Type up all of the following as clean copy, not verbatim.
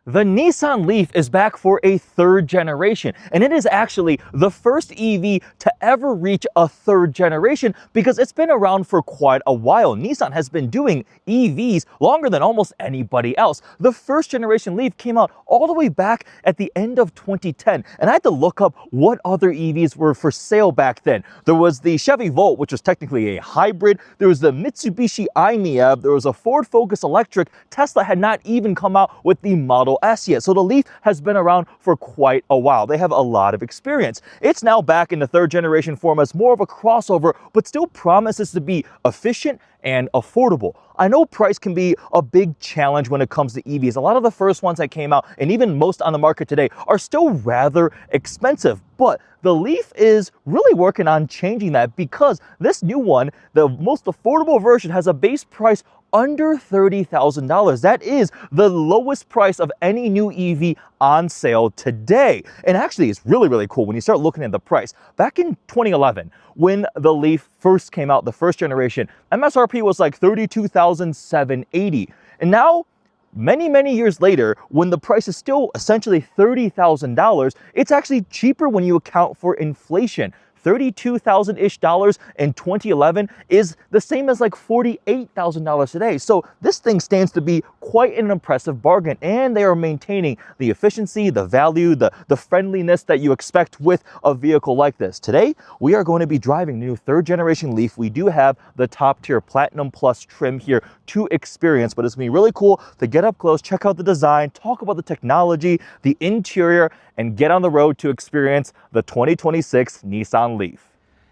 The Nissan LEAF is back for a third generation, and it is actually the first EV to ever reach a third generation because it's been around for quite a while. Nissan has been doing EVs longer than almost anybody else. The first generation LEAF came out all the way back at the end of 2010, and I had to look up what other EVs were for sale back then. There was the Chevy Volt, which was technically a hybrid. There was the Mitsubishi i-MiEV. There was a Ford Focus Electric. Tesla had not even come out with the Model S yet. So the LEAF has been around for quite a while. They have a lot of experience. It's now back in the third generation form as more of a crossover, but still promises to be efficient and affordable. I know price can be a big challenge when it comes to EVs. A lot of the first ones that came out, and even most on the market today, are still rather expensive. But the LEAF is really working on changing that because this new one, the most affordable version, has a base price under $30,000. That is the lowest price of any new EV on sale today. And actually, it's really cool when you start looking at the price. Back in 2011, when the LEAF first came out, the first generation, MSRP was like $32,780. And now, many years later, when the price is still essentially $30,000, it's actually cheaper when you account for inflation. $32,000-ish in 2011 is the same as like $48,000 today. So this thing stands to be quite an impressive bargain, and they are maintaining the efficiency, the value, the friendliness that you expect with a vehicle like this. Today, we are going to be driving the new third generation LEAF. We do have the top tier Platinum Plus trim here to experience, but it's gonna be really cool to get up close, check out the design, talk about the technology, the interior, and get on the road to experience the 2026 Nissan LEAF.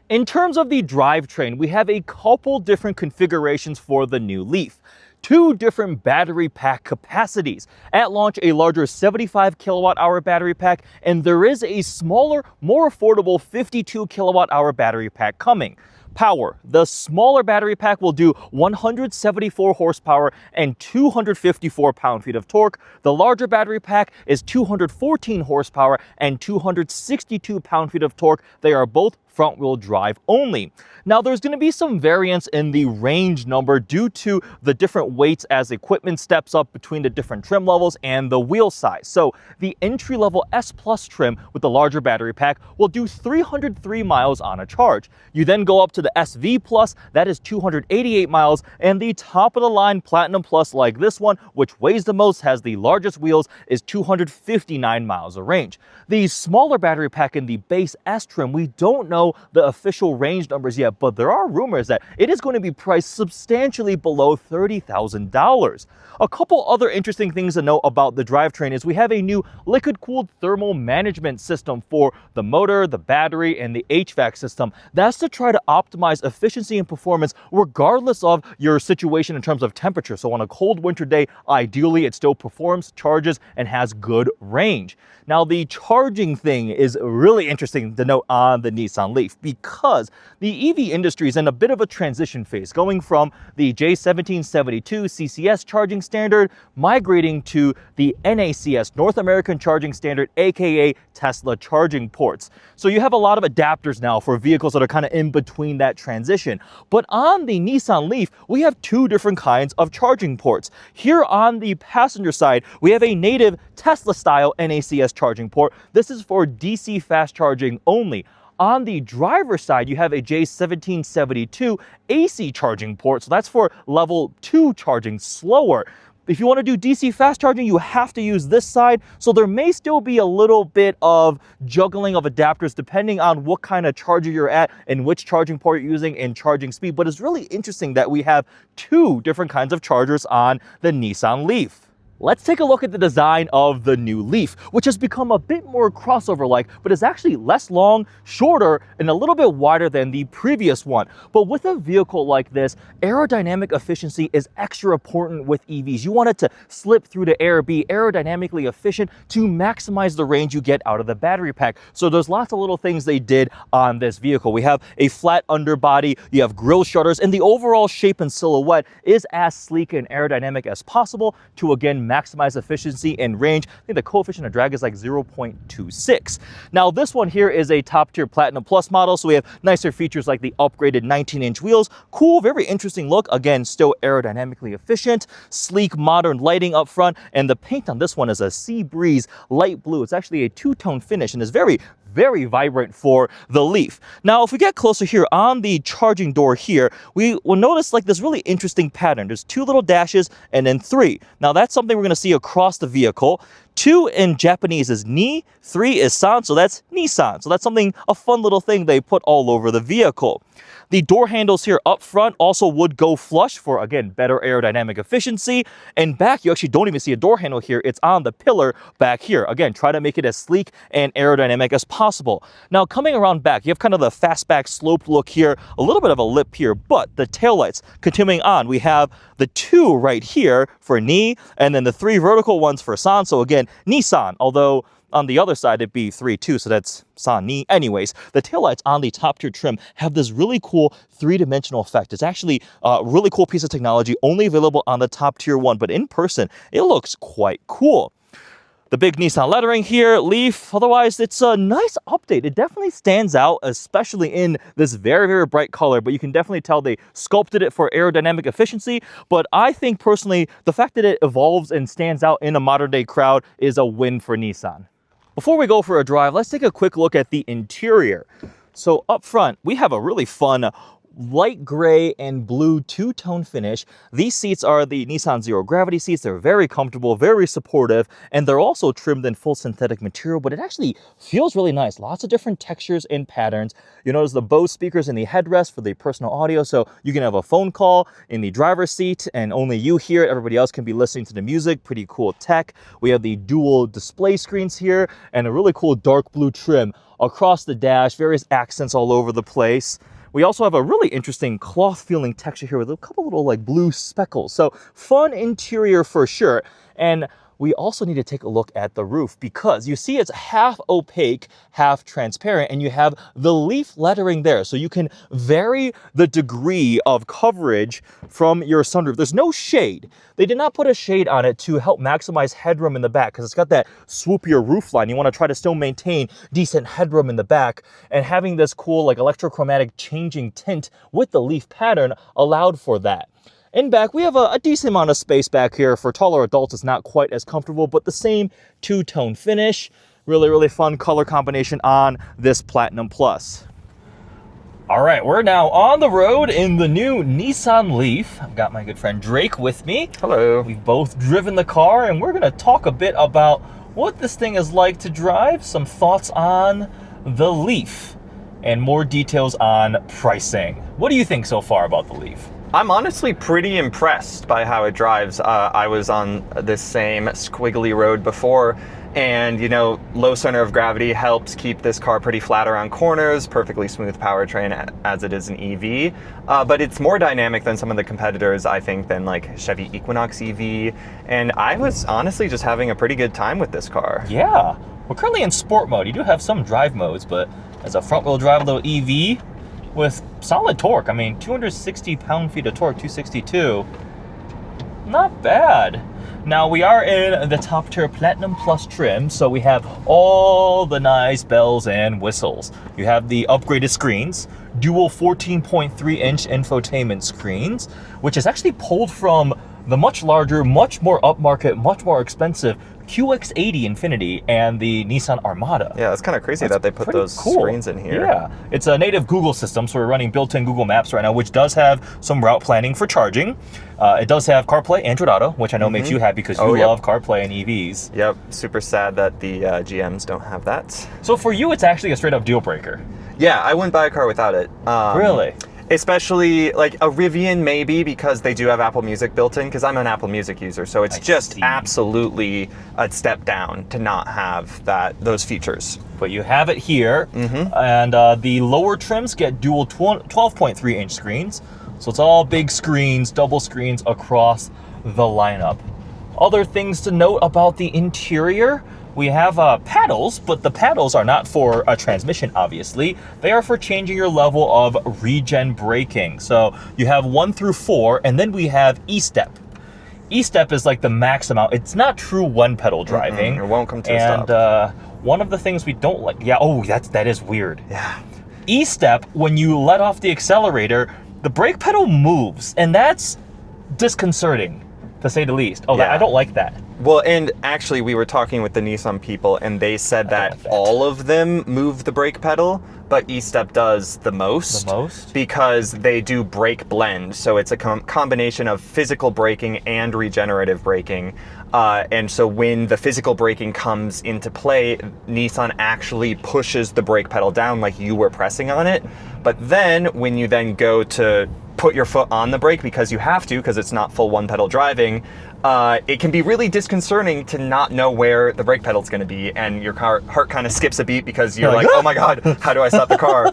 In terms of the drivetrain, we have a couple different configurations for the new LEAF. Two different battery pack capacities. At launch, a larger 75 kilowatt hour battery pack, and there is a smaller, more affordable 52 kilowatt hour battery pack coming. Power. The smaller battery pack will do 174 horsepower and 254 pound-feet of torque. The larger battery pack is 214 horsepower and 262 pound-feet of torque. They are both front-wheel drive only. Now, there's going to be some variance in the range number due to the different weights as equipment steps up between the different trim levels and the wheel size. So the entry-level S Plus trim with the larger battery pack will do 303 miles on a charge. You then go up to the SV Plus, that is 288 miles, and the top-of-the-line Platinum Plus, like this one, which weighs the most, has the largest wheels, is 259 miles of range. The smaller battery pack in the base S trim, we don't know the official range numbers yet, but there are rumors that it is going to be priced substantially below $30,000. A couple other interesting things to note about the drivetrain is we have a new liquid-cooled thermal management system for the motor, the battery, and the HVAC system. That's to try to optimize efficiency and performance regardless of your situation in terms of temperature. So on a cold winter day, ideally it still performs, charges, and has good range. Now, the charging thing is really interesting to note on the Nissan LEAF because the EV industry is in a bit of a transition phase, going from the J1772 CCS charging standard, migrating to the NACS, North American Charging Standard, aka Tesla charging ports. So you have a lot of adapters now for vehicles that are kind of in between that transition. But on the Nissan LEAF, we have two different kinds of charging ports. Here on the passenger side, we have a native Tesla-style NACS charging port. This is for DC fast charging only. On the driver's side, you have a J1772 AC charging port. So that's for level 2 charging slower. If you want to do DC fast charging, you have to use this side. So there may still be a little bit of juggling of adapters depending on what kind of charger you're at and which charging port you're using and charging speed. But it's really interesting that we have two different kinds of chargers on the Nissan LEAF. Let's take a look at the design of the new LEAF, which has become a bit more crossover-like, but is actually less long, shorter, and a little bit wider than the previous one. But with a vehicle like this, aerodynamic efficiency is extra important with EVs. You want it to slip through the air, be aerodynamically efficient to maximize the range you get out of the battery pack. So there's lots of little things they did on this vehicle. We have a flat underbody, you have grille shutters, and the overall shape and silhouette is as sleek and aerodynamic as possible to, again, can maximize efficiency and range. I think the coefficient of drag is like 0.26. Now this one here is a top tier Platinum Plus model, so we have nicer features like the upgraded 19-inch wheels. Cool, very interesting look. Again, still aerodynamically efficient, sleek, modern lighting up front, and the paint on this one is a sea breeze light blue. It's actually a two-tone finish and is very vibrant for the Leaf. Now, if we get closer here on the charging door here, we will notice like this really interesting pattern. There's 2 little dashes and then 3. Now, that's something we're going to see across the vehicle. 2 in Japanese is Ni, 3 is San, so that's Nissan. So that's something, a fun little thing they put all over the vehicle. The door handles here up front also would go flush for, again, better aerodynamic efficiency. And back, you actually don't even see a door handle here. It's on the pillar back here. Again, try to make it as sleek and aerodynamic as possible. Now, coming around back, you have kind of the fastback sloped look here, a little bit of a lip here, but the taillights, continuing on, we have the 2 right here for Ni, and then the 3 vertical ones for San. So again, Nissan, although on the other side, it'd be 3, 2, so that's San Ni. Anyways, the taillights on the top tier trim have this really cool 3-dimensional effect. It's actually a really cool piece of technology, only available on the top tier one, but in person, it looks quite cool. The big Nissan lettering here, Leaf. Otherwise, it's a nice update. It definitely stands out, especially in this very bright color, but you can definitely tell they sculpted it for aerodynamic efficiency. But I think personally, the fact that it evolves and stands out in a modern day crowd is a win for Nissan. Before we go for a drive, let's take a quick look at the interior. So up front, we have a really fun light gray and blue two-tone finish. These seats are the Nissan Zero Gravity seats. They're very comfortable, very supportive, and they're also trimmed in full synthetic material, but it actually feels really nice. Lots of different textures and patterns. You notice the Bose speakers in the headrest for the personal audio, so you can have a phone call in the driver's seat and only you hear it. Everybody else can be listening to the music. Pretty cool tech. We have the dual display screens here and a really cool dark blue trim across the dash, various accents all over the place. We also have a really interesting cloth feeling texture here with a couple little like blue speckles. So fun interior for sure. And we also need to take a look at the roof because you see it's half opaque, half transparent, and you have the Leaf lettering there. So you can vary the degree of coverage from your sunroof. There's no shade. They did not put a shade on it to help maximize headroom in the back because it's got that swoopier roof line. You want to try to still maintain decent headroom in the back, and having this cool like electrochromatic changing tint with the Leaf pattern allowed for that. In back, we have a decent amount of space back here. For taller adults, it's not quite as comfortable, but the same two-tone finish. Really fun color combination on this Platinum Plus. All right, we're now on the road in the new Nissan LEAF. I've got my good friend Drake with me. Hello. We've both driven the car, and we're going to talk a bit about what this thing is like to drive, some thoughts on the LEAF, and more details on pricing. What do you think so far about the LEAF? I'm honestly pretty impressed by how it drives. I was on this same squiggly road before, and you know, low center of gravity helps keep this car pretty flat around corners, perfectly smooth powertrain as it is an EV, but it's more dynamic than some of the competitors, I think, than like Chevy Equinox EV, and I was honestly just having a pretty good time with this car. Yeah, we're currently in sport mode. You do have some drive modes, but as a front-wheel drive little EV, with solid torque. I mean, 260 pound-feet of torque, 262. Not bad. Now, we are in the top tier Platinum Plus trim, so we have all the nice bells and whistles. You have the upgraded screens, dual 14.3-inch infotainment screens, which is actually pulled from the much larger, much more upmarket, much more expensive QX80 Infiniti and the Nissan Armada. Yeah, it's kind of crazy that they put those screens in here. Yeah, it's a native Google system, so we're running built-in Google Maps right now, which does have some route planning for charging. It does have CarPlay, Android Auto, which I know makes you happy because you love CarPlay and EVs. Yep, super sad that the GMs don't have that. So for you, it's actually a straight-up deal breaker. Yeah, I wouldn't buy a car without it. Really? Especially like a Rivian maybe, because they do have Apple Music built in, because I'm an Apple Music user, so it's just absolutely a step down to not have those features. But you have it here, and the lower trims get dual 12.3-inch screens, so it's all big screens, double screens across the lineup. Other things to note about the interior: we have paddles, but the paddles are not for a transmission, obviously. They are for changing your level of regen braking. So you have 1 through 4, and then we have E-Step. E-step is like the max amount. It's not true one pedal driving. It won't come to a stop. And one of the things we don't like, that is weird. Yeah. E-step, when you let off the accelerator, the brake pedal moves, and that's disconcerting, to say the least. I don't like that. Well, and actually we were talking with the Nissan people, and they said that all of them move the brake pedal, but E-step does the most. Because they do brake blend. So it's a combination of physical braking and regenerative braking. And so when the physical braking comes into play, Nissan actually pushes the brake pedal down like you were pressing on it. But then when you then go to put your foot on the brake, because you have to, because it's not full one pedal driving, it can be really disconcerting to not know where the brake pedal is going to be, and your heart kind of skips a beat because you're like, oh my God, how do I stop the car?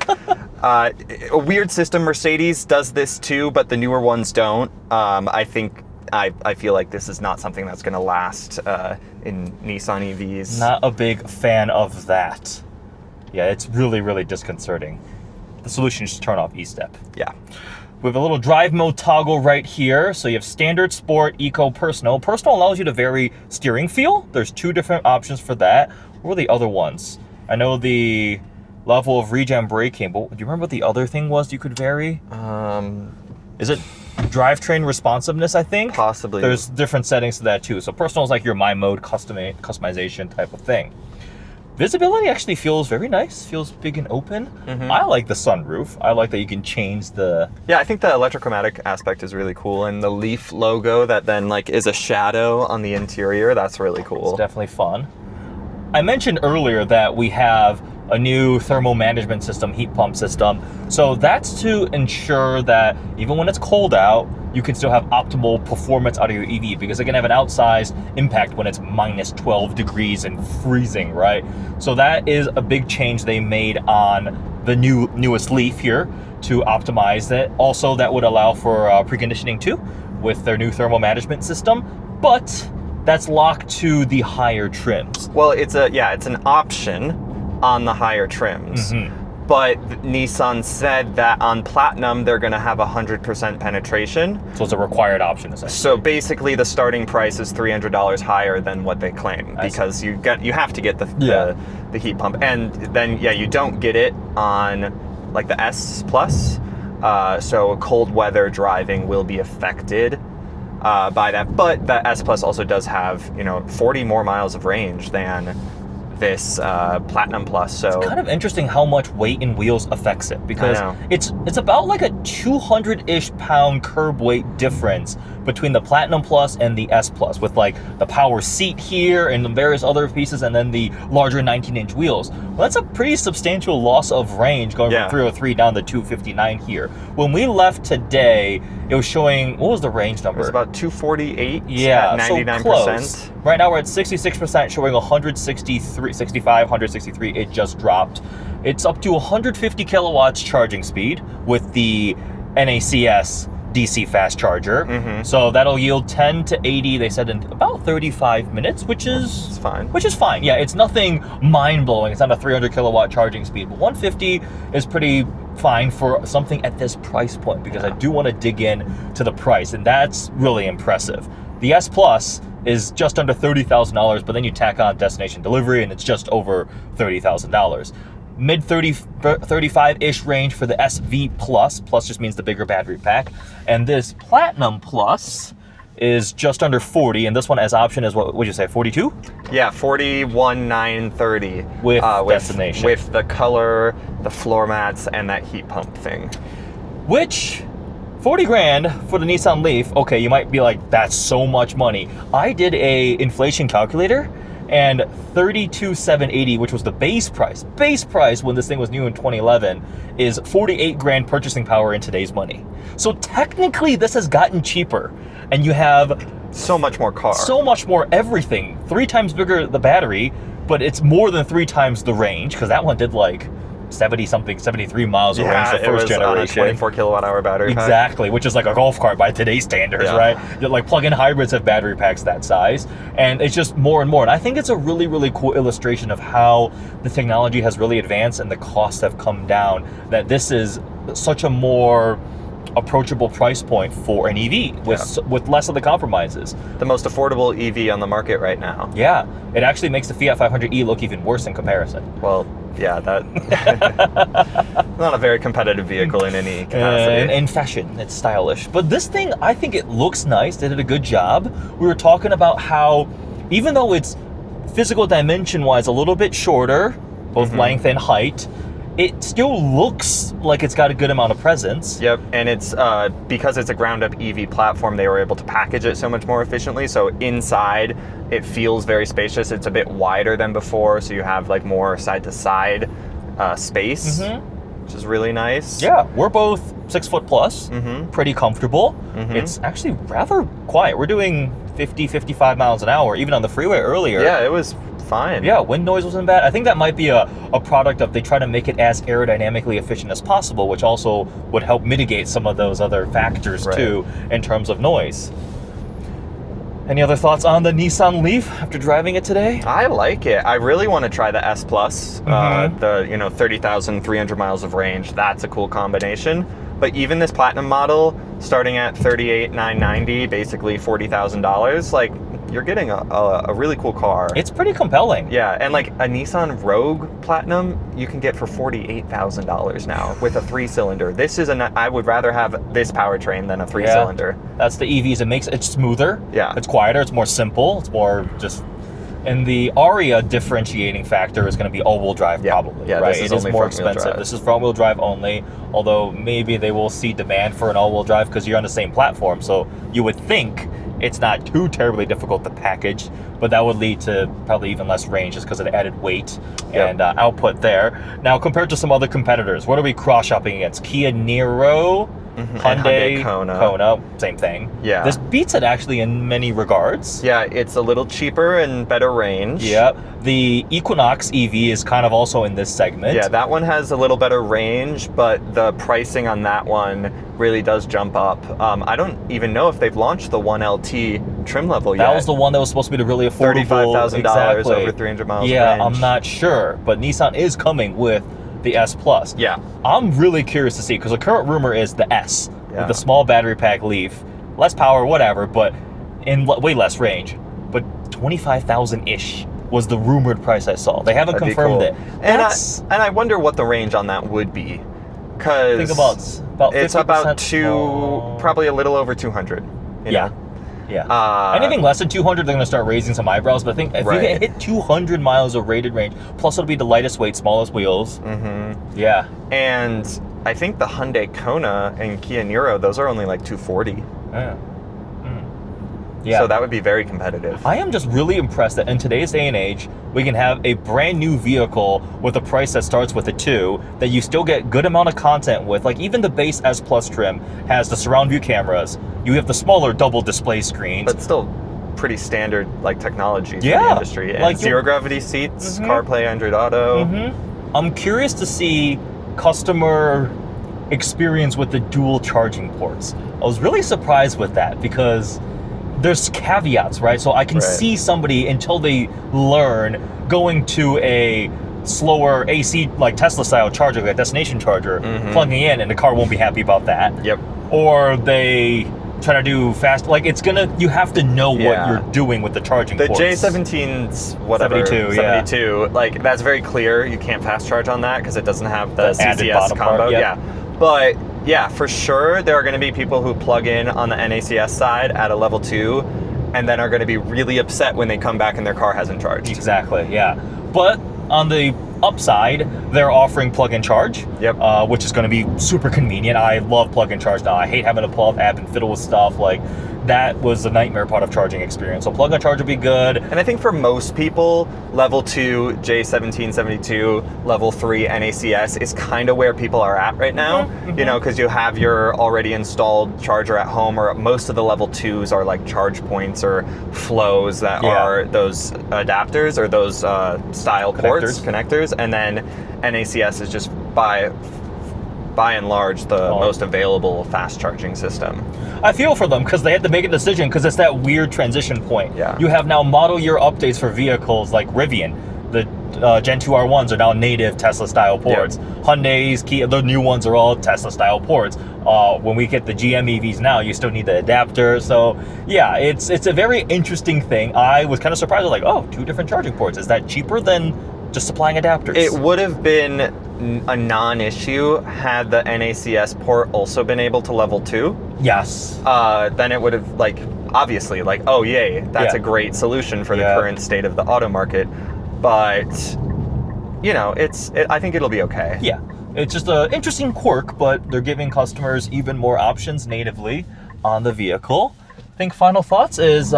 A weird system. Mercedes does this too, but the newer ones don't. I feel like this is not something that's going to last in Nissan EVs. Not a big fan of that. Yeah, it's really, really disconcerting. The solution is to turn off E-step. Yeah. We have a little drive mode toggle right here. So you have standard, sport, eco, personal. Personal allows you to vary steering feel. There's 2 different options for that. What were the other ones? I know the level of regen braking, but do you remember what the other thing was you could vary? Is it drivetrain responsiveness, I think? Possibly. There's different settings to that too. So personal is like your my mode customization type of thing. Visibility actually feels very nice, feels big and open. I like the sunroof. I like that you can change the... Yeah, I think the electrochromatic aspect is really cool, and the LEAF logo that then like is a shadow on the interior, that's really cool. It's definitely fun. I mentioned earlier that we have a new thermal management system, heat pump system. So that's to ensure that even when it's cold out, you can still have optimal performance out of your EV, because it can have an outsized impact when it's minus 12 degrees and freezing, right? So that is a big change they made on the newest LEAF here to optimize it. Also, that would allow for preconditioning too with their new thermal management system, but that's locked to the higher trims. Well, it's an option on the higher trims. But Nissan said that on Platinum, they're going to have 100% penetration. So it's a required option, essentially. So basically, the starting price is $300 higher than what they claim, because you have to get the heat pump, and then you don't get it on like the S Plus. So cold weather driving will be affected by that. But the S Plus also does have 40 more miles of range than this Platinum Plus. So it's kind of interesting how much weight in wheels affects it, because it's about like a 200-ish pound curb weight difference between the Platinum Plus and the S Plus, with like the power seat here and the various other pieces, and then the larger 19-inch wheels. Well, that's a pretty substantial loss of range going from 303 down to 259 here. When we left today, it was showing, what was the range number? It was about 248 at 99%. So close. Right now we're at 66%, showing 163. It just dropped. It's up to 150 kilowatts charging speed with the NACS DC fast charger. So that'll yield 10 to 80, they said, in about 35 minutes, which is fine. Yeah, it's nothing mind-blowing. It's not a 300 kilowatt charging speed, but 150 is pretty fine for something at this price point, because I do want to dig in to the price, and that's really impressive. The S Plus is just under $30,000, but then you tack on destination delivery and it's just over $30,000. Mid 35-ish range for the SV Plus. Plus just means the bigger battery pack. And this Platinum Plus is just under 40, and this one as option is, what would you say, 42? Yeah, 41,930 with destination. With the color, the floor mats, and that heat pump thing. Which, 40 grand for the Nissan LEAF, okay, you might be like, that's so much money. I did a inflation calculator, and 32,780, which was the base price when this thing was new in 2011, is 48 grand purchasing power in today's money. So technically this has gotten cheaper, and you have so much more car, so much more everything. 3 times bigger the battery, but it's more than 3 times the range, because that one did like 73 miles of range, the first generation. On a 24 kilowatt hour battery pack. Exactly, which is like a golf cart by today's standards, right? Like plug-in hybrids have battery packs that size, and it's just more and more. And I think it's a really, really cool illustration of how the technology has really advanced and the costs have come down, that this is such a more approachable price point for an EV with less of the compromises. The most affordable EV on the market right now. Yeah, it actually makes the Fiat 500e look even worse in comparison. Well, yeah, that not a very competitive vehicle in any capacity. In fashion, it's stylish. But this thing, I think it looks nice. They did a good job. We were talking about how, even though it's physical dimension-wise a little bit shorter, both length and height, it still looks like it's got a good amount of presence. Yep, and it's because it's a ground-up EV platform, they were able to package it so much more efficiently. So inside, it feels very spacious. It's a bit wider than before, so you have like more side-to-side space, which is really nice. Yeah, we're both 6 foot plus, pretty comfortable. It's actually rather quiet. We're doing 50, 55 miles an hour, even on the freeway earlier. Yeah, it was fine. Yeah, wind noise wasn't bad. I think that might be a product of they try to make it as aerodynamically efficient as possible, which also would help mitigate some of those other factors too in terms of noise. Any other thoughts on the Nissan LEAF after driving it today? I like it. I really want to try the S Plus, the 30,300 miles of range. That's a cool combination. But even this Platinum model, starting at $38,990, basically $40,000, like, you're getting a really cool car. It's pretty compelling. Yeah, and like a Nissan Rogue Platinum, you can get for $48,000 now with a 3-cylinder. This is I would rather have this powertrain than a 3-cylinder. Yeah, that's the EVs. It makes it smoother. Yeah. It's quieter. It's more simple. It's more just. And the Aria differentiating factor is going to be all-wheel drive, probably. Yeah, right? This is it only is more front-wheel expensive. drive. This is front-wheel drive only. Although maybe they will see demand for an all-wheel drive because you're on the same platform. So you would think it's not too terribly difficult to package, but that would lead to probably even less range just because of the added weight and output there. Now, compared to some other competitors, what are we cross-shopping against? Kia Niro, Hyundai Kona, same thing. Yeah. This beats it actually in many regards. Yeah, it's a little cheaper and better range. Yeah. The Equinox EV is kind of also in this segment. Yeah, that one has a little better range, but the pricing on that one really does jump up. I don't even know if they've launched the 1LT trim level yet. That was the one that was supposed to be the really affordable. $35,000 over 300 miles range. Yeah, I'm not sure, but Nissan is coming with the S Plus. Yeah. I'm really curious to see, because the current rumor is the S, with the small battery pack LEAF, less power, whatever, but in way less range. But 25,000-ish was the rumored price I saw. They haven't confirmed it. And I wonder what the range on that would be, because think about it's about more. probably a little over 200. You know? Yeah. Anything less than 200, they're going to start raising some eyebrows. But I think if you can hit 200 miles of rated range, plus it'll be the lightest weight, smallest wheels. Yeah. And I think the Hyundai Kona and Kia Niro, those are only like 240. Yeah. So that would be very competitive. I am just really impressed that in today's day and age, we can have a brand new vehicle with a price that starts with a 2 that you still get good amount of content with. Like even the base S Plus trim has the surround view cameras. You have the smaller double display screens. But still pretty standard like technology for the industry. And like zero gravity seats, CarPlay, Android Auto. I'm curious to see customer experience with the dual charging ports. I was really surprised with that because there's caveats, right? So I can see somebody, until they learn, going to a slower AC, like Tesla style charger, like a destination charger, plugging in, and the car won't be happy about that. Or they try to do fast, like it's gonna, you have to know what you're doing with the charging ports. The J17's whatever, 72, like that's very clear. You can't fast charge on that because it doesn't have the CCS combo. But yeah, for sure, there are going to be people who plug in on the NACS side at a level 2 and then are going to be really upset when they come back and their car hasn't charged. Exactly, yeah. But on the upside, they're offering plug and charge, which is going to be super convenient. I love plug and charge now. I hate having to pull up app and fiddle with stuff. Like, that was the nightmare part of charging experience. So plug and charge would be good. And I think for most people, level 2 J1772, level 3 NACS is kind of where people are at right now. You know, because you have your already installed charger at home, or most of the level 2s are like charge points or flows that are those adapters or those style connectors. And then NACS is just by and large the most available fast charging system. I feel for them because they had to make a decision because it's that weird transition point. Yeah. You have now model year updates for vehicles like Rivian. The Gen 2 R1s are now native Tesla-style ports. Hyundai's, Kia, the new ones are all Tesla-style ports. When we get the GM EVs now, you still need the adapter. So yeah, it's a very interesting thing. I was kind of surprised. Like, oh, 2 different charging ports. Is that cheaper than just supplying adapters? It would have been a non-issue had the NACS port also been able to level 2. Yes. Then it would have, like, obviously, like, oh yay, that's a great solution for the current state of the auto market. But, you know, I think it'll be okay. Yeah, it's just an interesting quirk, but they're giving customers even more options natively on the vehicle. I think final thoughts is...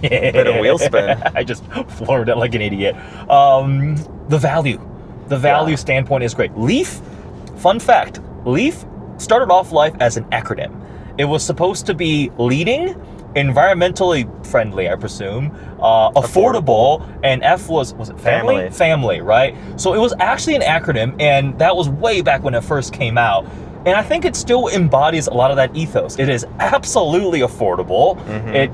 Bit of wheel spin. I just floored it like an idiot. The value standpoint is great. LEAF, fun fact, LEAF started off life as an acronym. It was supposed to be leading, environmentally friendly, I presume, affordable, and F was it family? Family, right? So it was actually an acronym, and that was way back when it first came out. And I think it still embodies a lot of that ethos. It is absolutely affordable.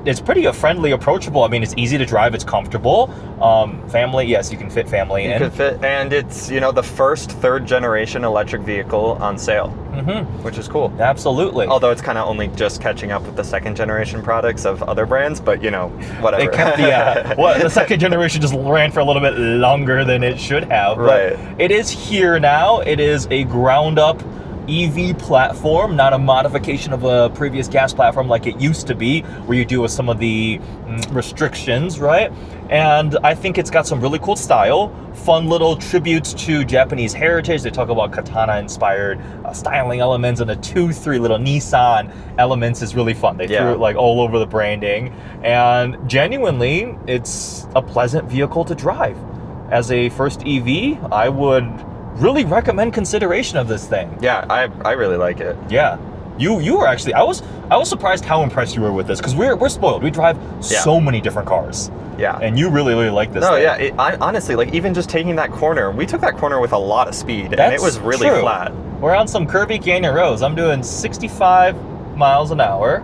It's pretty friendly, approachable. I mean, it's easy to drive, it's comfortable. Family, yes, you can fit family in. You could fit, and it's, you know, the first 3rd generation electric vehicle on sale, which is cool. Absolutely. Although it's kind of only just catching up with the 2nd generation products of other brands, but you know, whatever. They kept the 2nd generation just ran for a little bit longer than it should have. Right. But it is here now. It is a ground up EV platform, not a modification of a previous gas platform like it used to be, where you deal with some of the restrictions, right? And I think it's got some really cool style, fun little tributes to Japanese heritage. They talk about katana-inspired styling elements, and the 2-3 little Nissan elements is really fun. They threw it like all over the branding, and genuinely, it's a pleasant vehicle to drive. As a first EV, I would really recommend consideration of this thing. Yeah, I really like it. Yeah. You were actually, I was surprised how impressed you were with this, because we're spoiled. We drive so many different cars. Yeah. And you really, really like this thing. I honestly, like, even just taking that corner, we took that corner with a lot of speed, and it was really flat. We're on some curvy canyon roads. I'm doing 65 miles an hour.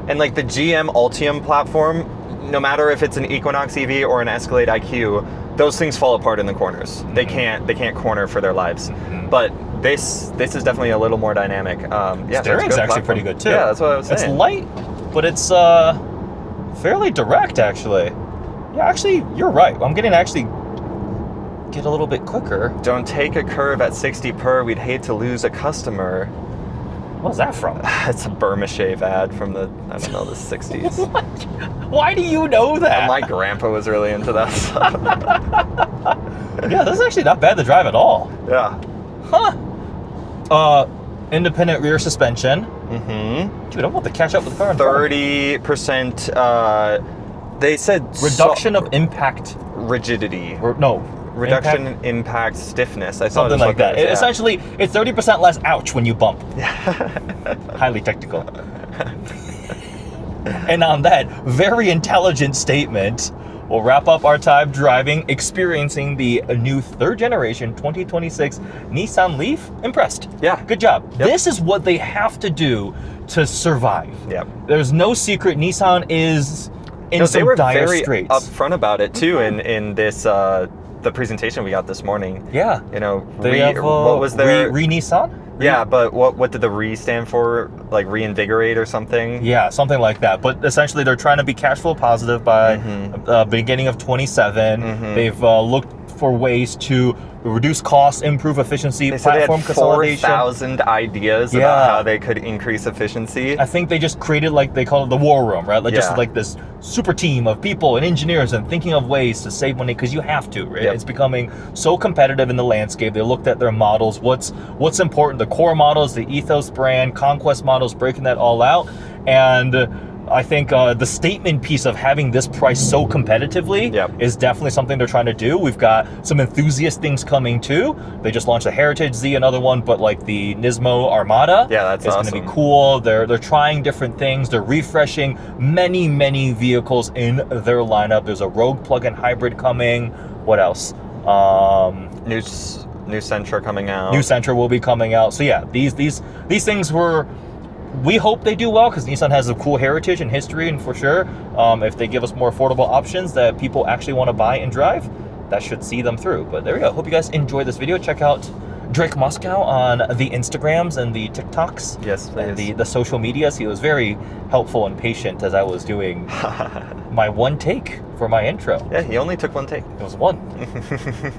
And like the GM Ultium platform, no matter if it's an Equinox EV or an Escalade IQ, those things fall apart in the corners. They can't corner for their lives. But this is definitely a little more dynamic. Steering's actually pretty good too. Yeah, that's what I was saying. It's light, but it's fairly direct actually. Yeah, actually, you're right. I'm getting to actually get a little bit quicker. Don't take a curve at 60 per. We'd hate to lose a customer. What's that from? It's a Burma Shave ad from the, I don't know, the 60s. Why do you know that? My grandpa was really into that stuff. Yeah, this is actually not bad to drive at all. Yeah. Huh. Independent rear suspension. Dude, I want to catch up with the car in front. 30%, they said... Reduction of impact. Rigidity. Reduction in impact stiffness. I thought something like that. Yeah. Essentially, it's 30% less ouch when you bump. Highly technical. And on that very intelligent statement, we'll wrap up our time driving, experiencing the new 3rd generation 2026 Nissan LEAF. Impressed. Yeah. Good job. This is what they have to do to survive. There's no secret. Nissan is in some dire straits. They were very upfront about it too in this the presentation we got this morning. Yeah. You know, they have, what was their... Nissan? Yeah, but what did the re stand for? Like reinvigorate or something? Yeah, something like that. But essentially, they're trying to be cash flow positive by beginning of 27. They've looked for ways to reduce costs, improve efficiency, platform consolidation. 4,000 ideas about how they could increase efficiency. I think they just created, like, they call it the war room, right? Like just like this super team of people and engineers and thinking of ways to save money, because you have to, right? It's becoming so competitive in the landscape. They looked at their models, what's important, the core models, the ethos brand, conquest models, breaking that all out. And I think the statement piece of having this priced so competitively is definitely something they're trying to do. We've got some enthusiast things coming too. They just launched the Heritage Z, another one, but like the Nismo Armada. Yeah, that's awesome. It's going to be cool. They're trying different things. They're refreshing many vehicles in their lineup. There's a Rogue plug-in hybrid coming. What else? New Sentra coming out. New Sentra will be coming out. So yeah, these things were we hope they do well because Nissan has a cool heritage and history, and for sure, if they give us more affordable options that people actually want to buy and drive, that should see them through. But there we go. Hope you guys enjoyed this video. Check out Drake Moscow on the Instagrams and the TikToks. Yes, please. And the social medias. He was very helpful and patient as I was doing my one take for my intro. Yeah, he only took one take. It was one.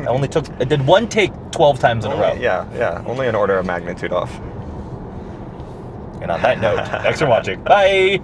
I did one take 12 times in a row. Yeah, only an order of magnitude off. And on that note, thanks for watching. Bye!